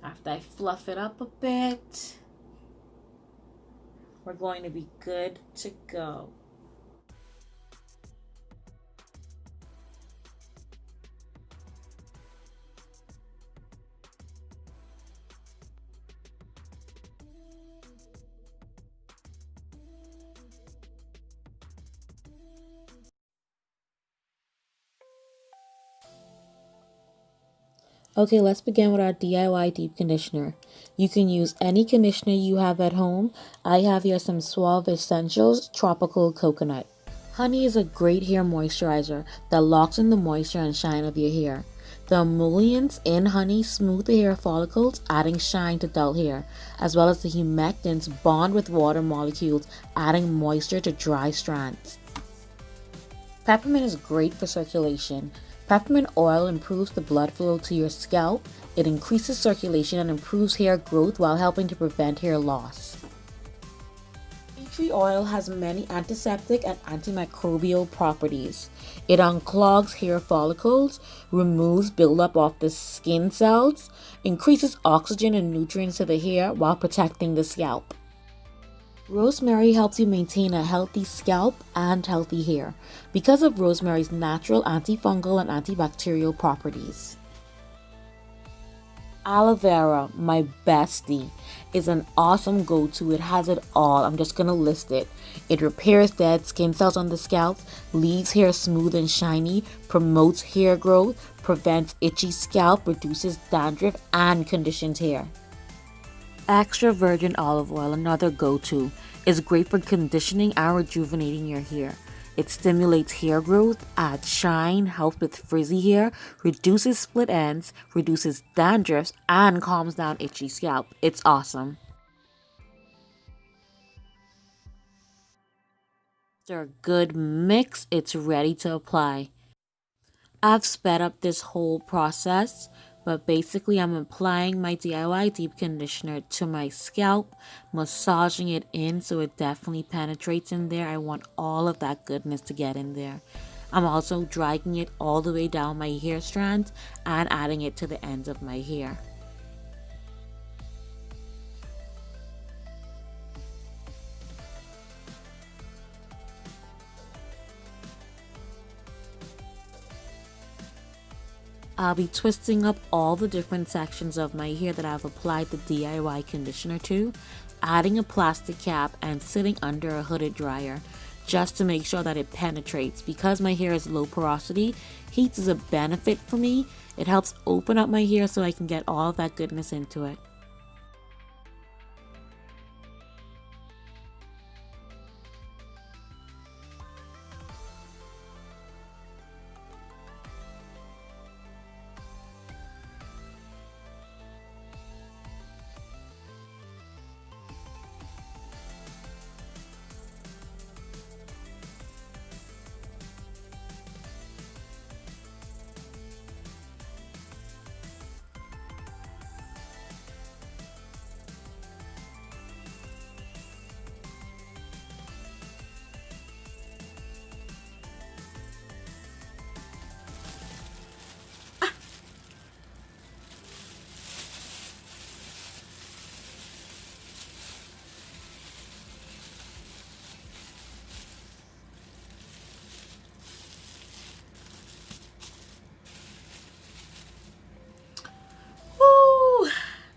After I fluff it up a bit, we're going to be good to go. Okay, let's begin with our DIY deep conditioner. You can use any conditioner you have at home. I have here some Suave Essentials Tropical Coconut. Honey is a great hair moisturizer that locks in the moisture and shine of your hair. The emollients in honey smooth the hair follicles, adding shine to dull hair, as well as the humectants bond with water molecules, adding moisture to dry strands. Peppermint is great for circulation. Peppermint oil improves the blood flow to your scalp. It increases circulation and improves hair growth while helping to prevent hair loss. Tea tree oil has many antiseptic and antimicrobial properties. It unclogs hair follicles, removes buildup of the skin cells, increases oxygen and nutrients to the hair while protecting the scalp. Rosemary helps you maintain a healthy scalp and healthy hair because of rosemary's natural antifungal and antibacterial properties. Aloe Vera, my bestie, is an awesome go-to. It has it all. I'm just gonna list it. It repairs dead skin cells on the scalp, leaves hair smooth and shiny, promotes hair growth, prevents itchy scalp, reduces dandruff, and conditions hair. Extra virgin olive oil, another go-to, is great for conditioning and rejuvenating your hair. It stimulates hair growth, adds shine, helps with frizzy hair, reduces split ends, reduces dandruff, and calms down itchy scalp. It's awesome. After a good mix, it's ready to apply. I've sped up this whole process, but basically I'm applying my DIY deep conditioner to my scalp, massaging it in so it definitely penetrates in there. I want all of that goodness to get in there. I'm also dragging it all the way down my hair strands and adding it to the ends of my hair. I'll be twisting up all the different sections of my hair that I've applied the DIY conditioner to, adding a plastic cap and sitting under a hooded dryer just to make sure that it penetrates. Because my hair is low porosity, heat is a benefit for me. It helps open up my hair so I can get all of that goodness into it.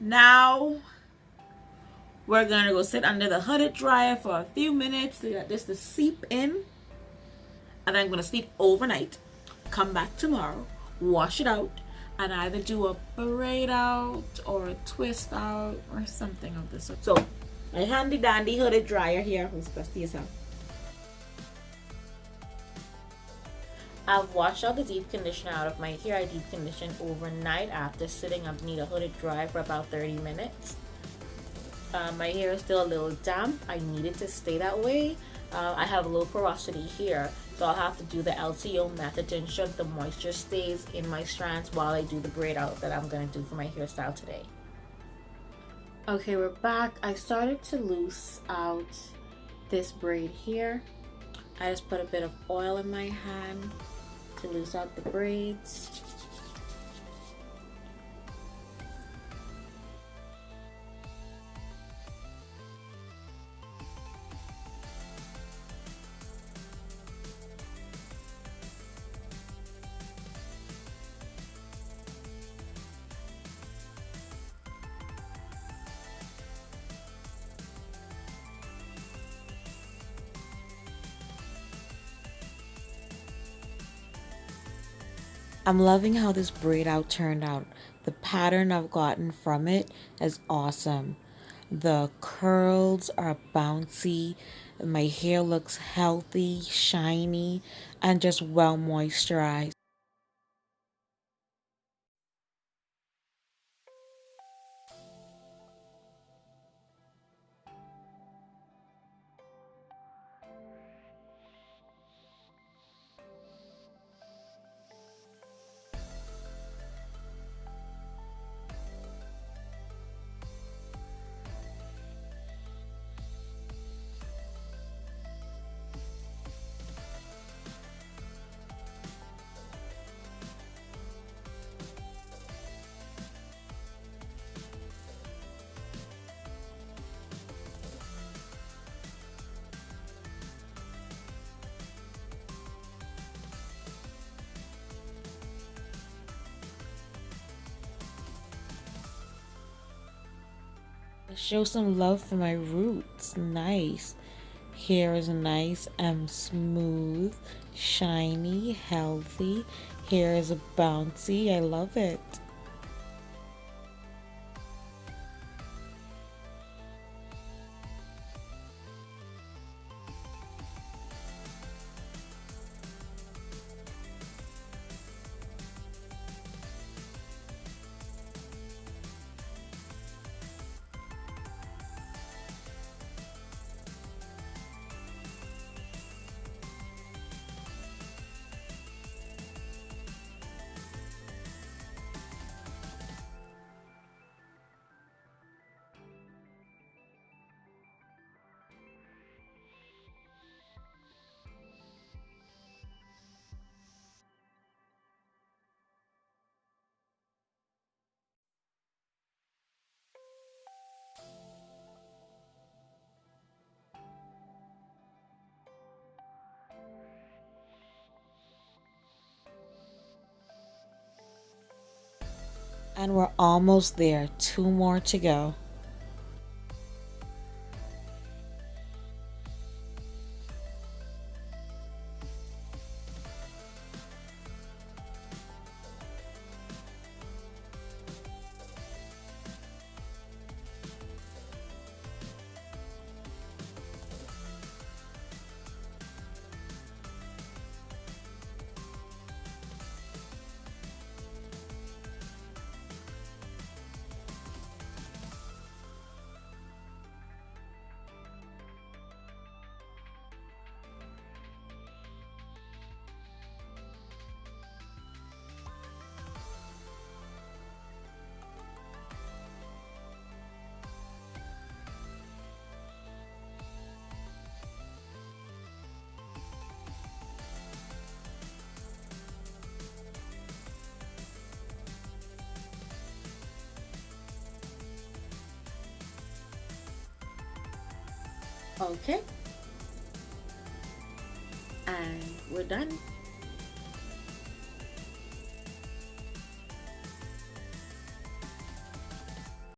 Now we're gonna go sit under the hooded dryer for a few minutes to get this to seep in, and I'm gonna sleep overnight, come back tomorrow, wash it out, and either do a braid out or a twist out or something of this sort. So my handy dandy hooded dryer here, who's best to yourself. I've washed all the deep conditioner out of my hair. I deep conditioned overnight after sitting underneath a hooded dryer for about 30 minutes. My hair is still a little damp. I need it to stay that way. I have low porosity here, so I'll have to do the LCO method to ensure the moisture stays in my strands while I do the braid out that I'm going to do for my hairstyle today. Okay, we're back. I started to loose out this braid here. I just put a bit of oil in my hand to loose out the braids. I'm loving how this braid out turned out. The pattern I've gotten from it is awesome. The curls are bouncy. My hair looks healthy, shiny, and just well moisturized. Show some love for my roots. Nice. Hair is nice and smooth, shiny, healthy. Hair is bouncy. I love it. And we're almost there. Two more to go. Okay. And we're done.